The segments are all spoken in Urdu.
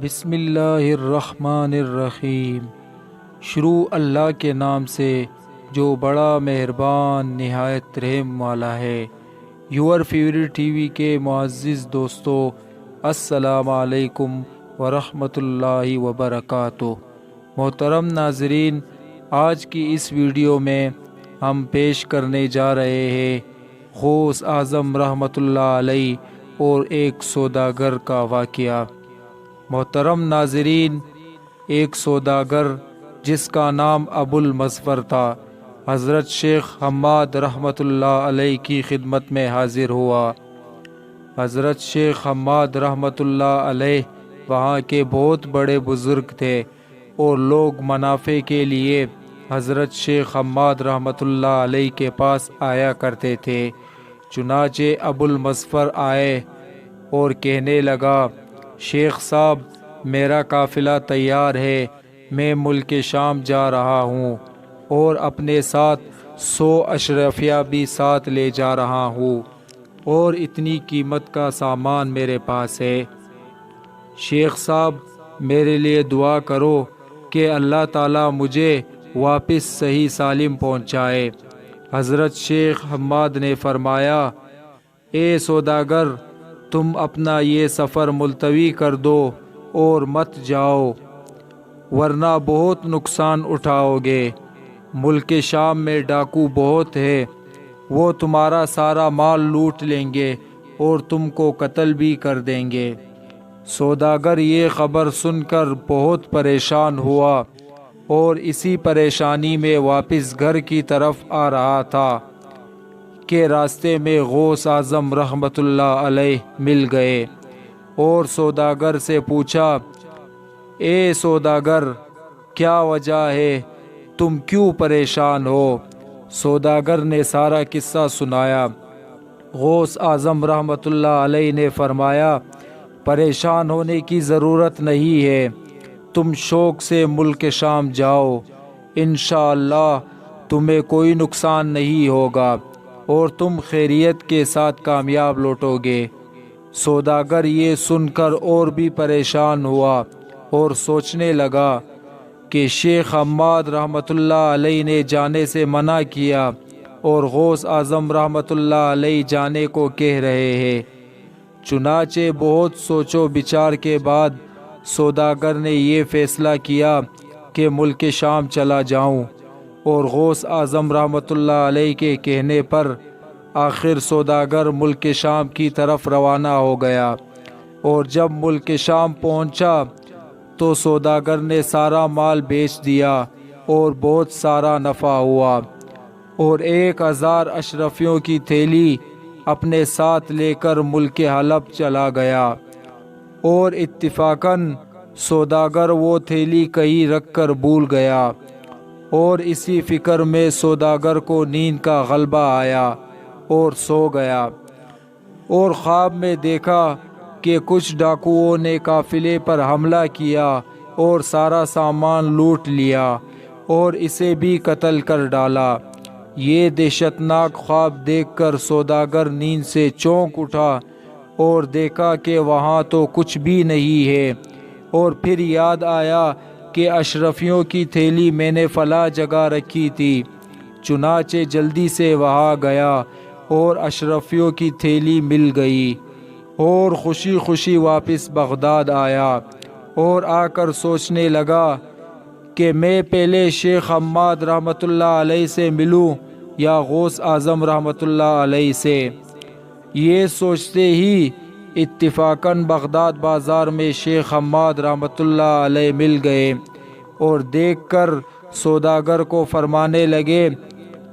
بسم اللہ الرحمن الرحیم۔ شروع اللہ کے نام سے جو بڑا مہربان نہایت رحم والا ہے۔ یور فیوریٹ ٹی وی کے معزز دوستو، السلام علیکم ورحمۃ اللہ وبرکاتہ۔ محترم ناظرین، آج کی اس ویڈیو میں ہم پیش کرنے جا رہے ہیں غوث اعظم رحمۃ اللہ علیہ اور ایک سوداگر کا واقعہ۔ محترم ناظرین، ایک سوداگر جس کا نام ابو المظفر تھا، حضرت شیخ حماد رحمۃ اللہ علیہ کی خدمت میں حاضر ہوا۔ حضرت شیخ حماد رحمۃ اللہ علیہ وہاں کے بہت بڑے بزرگ تھے اور لوگ منافع کے لیے حضرت شیخ حماد رحمۃ اللہ علیہ کے پاس آیا کرتے تھے۔ چنانچہ ابو المظفر آئے اور کہنے لگا، شیخ صاحب، میرا قافلہ تیار ہے، میں ملک شام جا رہا ہوں اور اپنے ساتھ 100 اشرفیہ بھی ساتھ لے جا رہا ہوں اور اتنی قیمت کا سامان میرے پاس ہے۔ شیخ صاحب، میرے لیے دعا کرو کہ اللہ تعالیٰ مجھے واپس صحیح سالم پہنچائے۔ حضرت شیخ حماد نے فرمایا، اے سوداگر، تم اپنا یہ سفر ملتوی کر دو اور مت جاؤ، ورنہ بہت نقصان اٹھاؤ گے۔ ملک شام میں ڈاکو بہت ہے، وہ تمہارا سارا مال لوٹ لیں گے اور تم کو قتل بھی کر دیں گے۔ سوداگر یہ خبر سن کر بہت پریشان ہوا اور اسی پریشانی میں واپس گھر کی طرف آ رہا تھا کہ راستے میں غوث اعظم رحمۃ اللہ علیہ مل گئے اور سوداگر سے پوچھا، اے سوداگر، کیا وجہ ہے؟ تم کیوں پریشان ہو؟ سوداگر نے سارا قصہ سنایا۔ غوث اعظم رحمۃ اللہ علیہ نے فرمایا، پریشان ہونے کی ضرورت نہیں ہے، تم شوق سے ملک شام جاؤ، انشاءاللہ تمہیں کوئی نقصان نہیں ہوگا اور تم خیریت کے ساتھ کامیاب لوٹو گے۔ سوداگر یہ سن کر اور بھی پریشان ہوا اور سوچنے لگا کہ شیخ حماد رحمۃ اللہ علیہ نے جانے سے منع کیا اور غوث اعظم رحمۃ اللہ علیہ جانے کو کہہ رہے ہیں۔ چنانچہ بہت سوچ و بچار کے بعد سوداگر نے یہ فیصلہ کیا کہ ملک شام چلا جاؤں، اور غوث اعظم رحمۃ اللہ علیہ کے کہنے پر آخر سوداگر ملک شام کی طرف روانہ ہو گیا، اور جب ملک شام پہنچا تو سوداگر نے سارا مال بیچ دیا اور بہت سارا نفع ہوا، اور 1000 اشرفیوں کی تھیلی اپنے ساتھ لے کر ملک حلب چلا گیا، اور اتفاقاً سوداگر وہ تھیلی کہیں رکھ کر بھول گیا، اور اسی فکر میں سوداگر کو نیند کا غلبہ آیا اور سو گیا، اور خواب میں دیکھا کہ کچھ ڈاکوؤں نے قافلے پر حملہ کیا اور سارا سامان لوٹ لیا اور اسے بھی قتل کر ڈالا۔ یہ دہشتناک خواب دیکھ کر سوداگر نیند سے چونک اٹھا اور دیکھا کہ وہاں تو کچھ بھی نہیں ہے، اور پھر یاد آیا کہ اشرفیوں کی تھیلی میں نے فلاں جگہ رکھی تھی۔ چنانچہ جلدی سے وہاں گیا اور اشرفیوں کی تھیلی مل گئی، اور خوشی خوشی واپس بغداد آیا، اور آ کر سوچنے لگا کہ میں پہلے شیخ حماد رحمۃ اللہ علیہ سے ملوں یا غوث اعظم رحمۃ اللہ علیہ سے۔ یہ سوچتے ہی اتفاقاً بغداد بازار میں شیخ حماد رحمۃ اللہ علیہ مل گئے، اور دیکھ کر سوداگر کو فرمانے لگے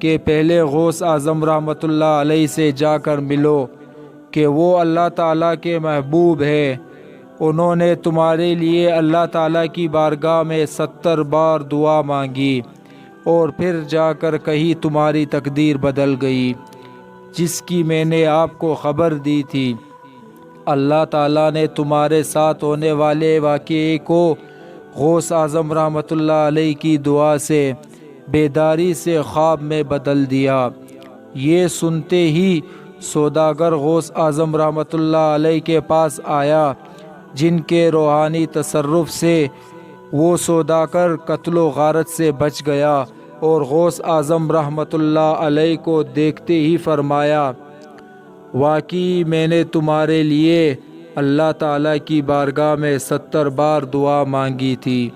کہ پہلے غوث اعظم رحمۃ اللہ علیہ سے جا کر ملو کہ وہ اللہ تعالیٰ کے محبوب ہے، انہوں نے تمہارے لیے اللہ تعالیٰ کی بارگاہ میں 70 بار دعا مانگی، اور پھر جا کر کہیں تمہاری تقدیر بدل گئی، جس کی میں نے آپ کو خبر دی تھی۔ اللہ تعالیٰ نے تمہارے ساتھ ہونے والے واقعے کو غوث اعظم رحمۃ اللہ علیہ کی دعا سے بیداری سے خواب میں بدل دیا۔ یہ سنتے ہی سوداگر غوث اعظم رحمۃ اللہ علیہ کے پاس آیا، جن کے روحانی تصرف سے وہ سوداگر قتل و غارت سے بچ گیا، اور غوث اعظم رحمۃ اللہ علیہ کو دیکھتے ہی فرمایا، واقعی میں نے تمہارے لیے اللہ تعالیٰ کی بارگاہ میں 70 بار دعا مانگی تھی۔